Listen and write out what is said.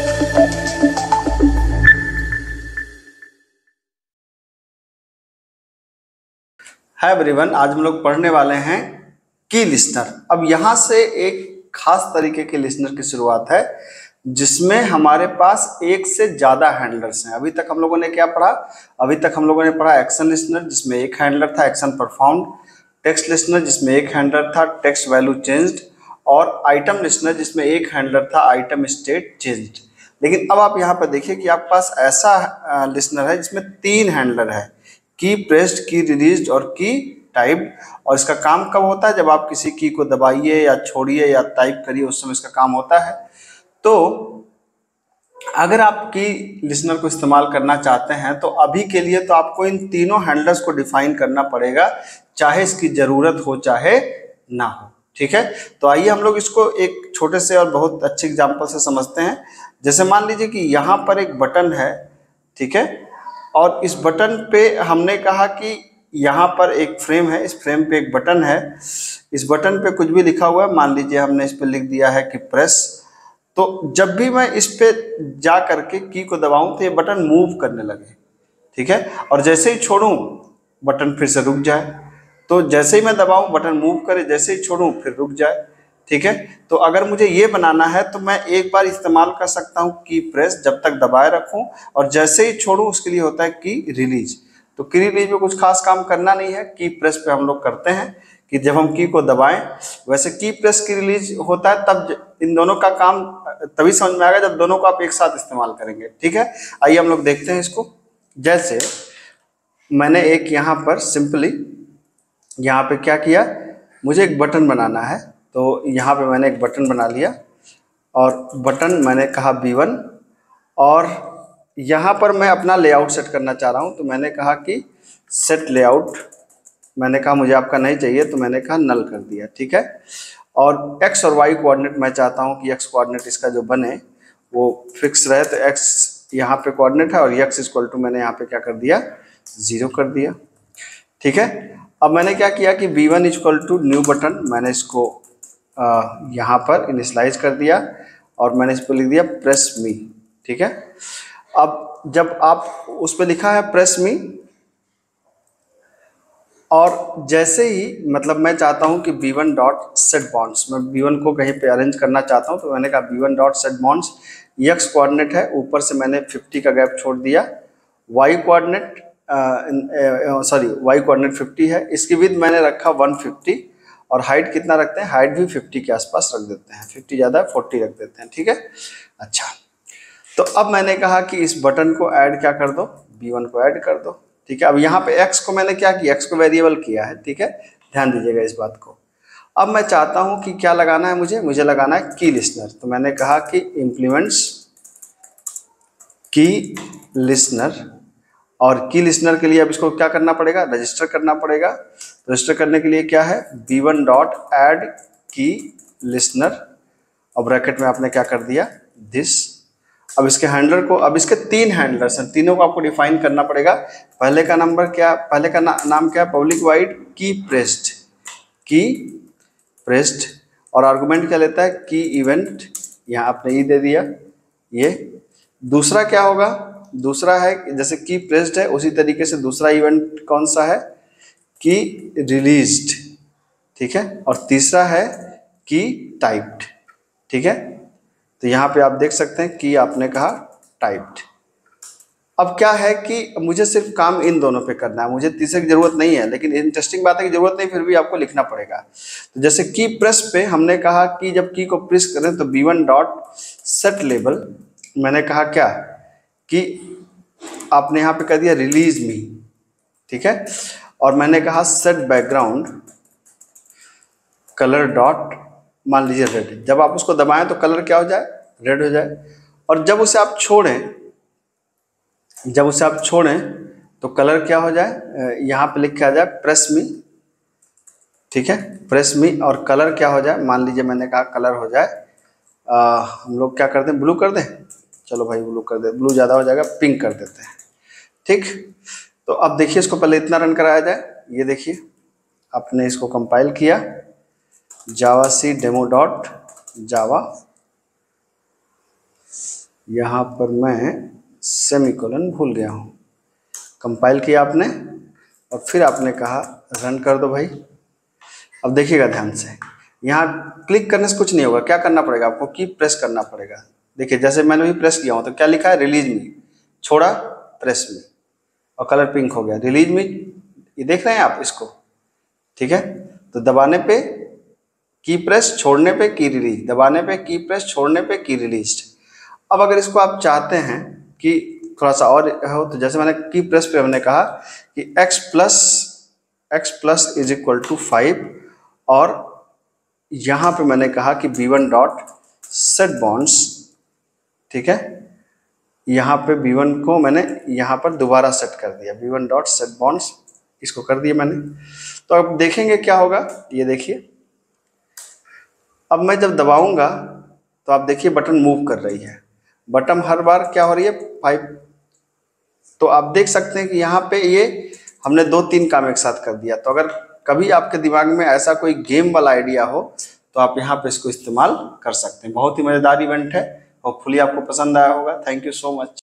Hi everyone, आज हम लोग पढ़ने वाले हैं की लिस्नर। अब यहाँ से एक खास तरीके के लिस्नर की शुरुआत है जिसमें हमारे पास एक से ज्यादा हैंडलर्स हैं। अभी तक हम लोगों ने क्या पढ़ा? अभी तक हम लोगों ने पढ़ा एक्शन लिस्नर जिसमें एक हैंडलर था एक्शन परफॉर्म्ड, टेक्स्ट लिस्नर जिसमें एक हैंडलर था टेक्स्ट वैल्यू चेंज्ड, और आइटम लिस्नर जिसमें एक हैंडलर था आइटम स्टेट चेंज्ड। लेकिन अब आप यहाँ पर देखिए कि आपके पास ऐसा लिस्नर है जिसमें 3 हैंडलर है, की प्रेस्ड, की रिलीज्ड और की टाइप्ड। और इसका काम कब होता है? जब आप किसी की को दबाइए या छोड़िए या टाइप करिए उस समय इसका काम होता है। तो अगर आप की लिस्नर को इस्तेमाल करना चाहते हैं तो अभी के लिए तो आपको इन तीनों हैंडलर्स को डिफाइन करना पड़ेगा, चाहे इसकी जरूरत हो चाहे ना हो। ठीक है, तो आइए हम लोग इसको एक छोटे से और बहुत अच्छे एग्जाम्पल से समझते हैं। जैसे मान लीजिए कि यहाँ पर एक बटन है, ठीक है, और इस बटन पे हमने कहा कि यहाँ पर एक फ्रेम है, इस फ्रेम पे एक बटन है, इस बटन पे कुछ भी लिखा हुआ है। मान लीजिए हमने इस पे लिख दिया है कि प्रेस। तो जब भी मैं इस पे जा करके की को दबाऊं तो ये बटन मूव करने लगे, ठीक है, और जैसे ही छोड़ूं बटन फिर से रुक जाए। तो जैसे ही मैं दबाऊं बटन मूव करे, जैसे ही छोड़ूं फिर रुक जाए। ठीक है, तो अगर मुझे ये बनाना है तो मैं एक बार इस्तेमाल कर सकता हूं की प्रेस, जब तक दबाए रखूं, और जैसे ही छोड़ूं उसके लिए होता है की रिलीज। तो की रिलीज में कुछ खास काम करना नहीं है, की प्रेस पे हम लोग करते हैं कि जब हम की को दबाएं। वैसे की प्रेस की रिलीज होता है तब इन दोनों का काम तभी समझ में आएगा जब दोनों को आप एक साथ इस्तेमाल करेंगे। ठीक है, आइए हम लोग देखते हैं इसको। जैसे मैंने एक यहाँ पर सिंपली यहाँ पे क्या किया, मुझे एक बटन बनाना है, तो यहाँ पे मैंने एक बटन बना लिया और बटन मैंने कहा B1, और यहाँ पर मैं अपना लेआउट सेट करना चाह रहा हूँ तो मैंने कहा कि सेट लेआउट। मैंने कहा मुझे आपका नहीं चाहिए तो मैंने कहा नल कर दिया। ठीक है, और x और y कोऑर्डिनेट मैं चाहता हूँ कि x कोऑर्डिनेट इसका जो बने वो फिक्स रहे, तो x यहाँ पे कोऑर्डिनेट है और x इक्वल टू मैंने यहाँ पे क्या कर दिया, 0 कर दिया। ठीक है, अब मैंने क्या किया कि B1 equal to new button, मैंने इसको यहाँ पर इनिशियलाइज कर दिया और मैंने इस पर लिख दिया प्रेस मी। ठीक है, अब जब आप उस पर लिखा है प्रेस मी, और जैसे ही मतलब मैं चाहता हूं कि B1 डॉट सेट बॉन्ड्स, मैं B1 को कहीं पे अरेंज करना चाहता हूं तो मैंने कहा B1 dot set bonds, x coordinate है, ऊपर से मैंने 50 का गैप छोड़ दिया, y कोऑर्डिनेट y कोऑर्डिनेट 50 है, इसकी विड्थ मैंने रखा 150, और हाइट कितना रखते हैं, हाइट भी 50 के आसपास रख देते हैं, 50 ज़्यादा 40 रख देते हैं। ठीक है, अच्छा, तो अब मैंने कहा कि इस बटन को ऐड क्या कर दो, B1 को ऐड कर दो। ठीक है, अब यहाँ पे x को मैंने क्या किया, x को वेरिएबल किया है। ठीक है, ध्यान दीजिएगा इस बात को। अब मैं चाहता हूँ कि क्या लगाना है, मुझे लगाना है की लिस्नर, तो मैंने कहा कि इम्प्लीमेंट्स की लिस्नर, और की लिस्नर के लिए अब इसको क्या करना पड़ेगा, रजिस्टर करना पड़ेगा। रजिस्टर करने के लिए क्या है, B1 डॉट ऐड की लिस्नर, और ब्रैकेट में आपने क्या कर दिया, दिस। अब इसके हैंडलर को, अब इसके 3 हैंडलर्स हैं, तीनों को आपको डिफाइन करना पड़ेगा। पहले का नंबर क्या, पहले का नाम क्या है, पब्लिक वाइड की प्रेस्ड, और आर्गुमेंट क्या लेता है, की इवेंट, यहाँ आपने ई दे दिया ये। दूसरा क्या होगा, दूसरा है जैसे की प्रेस्ड है उसी तरीके से दूसरा इवेंट कौन सा है, की रिलीज्ड। ठीक है, और तीसरा है की टाइप्ड। ठीक है, तो यहाँ पे आप देख सकते हैं कि आपने कहा टाइप्ड। अब क्या है कि मुझे सिर्फ काम इन दोनों पे करना है, मुझे तीसरे की जरूरत नहीं है, लेकिन इंटरेस्टिंग बात है कि जरूरत नहीं, फिर भी आपको लिखना पड़ेगा। तो जैसे की प्रेस पे हमने कहा कि जब की को प्रेस करें तो B1 डॉट सेट लेबल, मैंने कहा क्या कि आपने यहाँ पे कर दिया रिलीज मी। ठीक है, और मैंने कहा सेट बैकग्राउंड कलर डॉट, मान लीजिए रेड, जब आप उसको दबाएं तो कलर क्या हो जाए, रेड हो जाए, और जब उसे आप छोड़ें तो कलर क्या हो जाए, यहाँ पे लिख के आ जाए प्रेस मी। ठीक है, प्रेस मी, और कलर क्या हो जाए, मान लीजिए मैंने कहा कलर हो जाए, हम लोग क्या कर दें, ब्लू कर दें, चलो भाई ब्लू कर दे, ब्लू ज़्यादा हो जाएगा, पिंक कर देते हैं। ठीक, तो अब देखिए इसको पहले इतना रन कराया जाए, ये देखिए आपने इसको कंपाइल किया, जावा सी डेमो डॉट जावा, यहाँ पर मैं सेमीकोलन भूल गया हूँ। कंपाइल किया आपने और फिर आपने कहा रन कर दो भाई। अब देखिएगा ध्यान से, यहाँ क्लिक करने से कुछ नहीं होगा, क्या करना पड़ेगा आपको, की प्रेस करना पड़ेगा। देखिए जैसे मैंने भी प्रेस किया हूँ तो क्या लिखा है, रिलीज मी, छोड़ा प्रेस मी, और कलर पिंक हो गया। रिलीज मी, ये देख रहे हैं आप इसको, ठीक है। तो दबाने पे की प्रेस, छोड़ने पे की रिलीज, दबाने पे की प्रेस, छोड़ने पे की रिलीज। अब अगर इसको आप चाहते हैं कि थोड़ा सा और हो, तो जैसे मैंने की प्रेस पे हमने कहा कि x plus is equal to 5, और यहाँ पे मैंने कहा कि b1 डॉट सेट बॉन्ड्स, ठीक है। यहाँ पे b1 को मैंने यहाँ पर दोबारा सेट कर दिया, b1 डॉट सेट बॉन्ड्स, इसको कर दिया मैंने। तो अब देखेंगे क्या होगा, ये देखिए। अब मैं जब दबाऊंगा तो आप देखिए बटन मूव कर रही है, बटन हर बार क्या हो रही है, 5। तो आप देख सकते हैं कि यहाँ पे ये हमने 2-3 काम एक साथ कर दिया। तो अगर कभी आपके दिमाग में ऐसा कोई गेम वाला आइडिया हो तो आप यहाँ पे इसको इस्तेमाल कर सकते हैं। बहुत ही मज़ेदार इवेंट है, होपफुली आपको पसंद आया होगा। Thank you so much.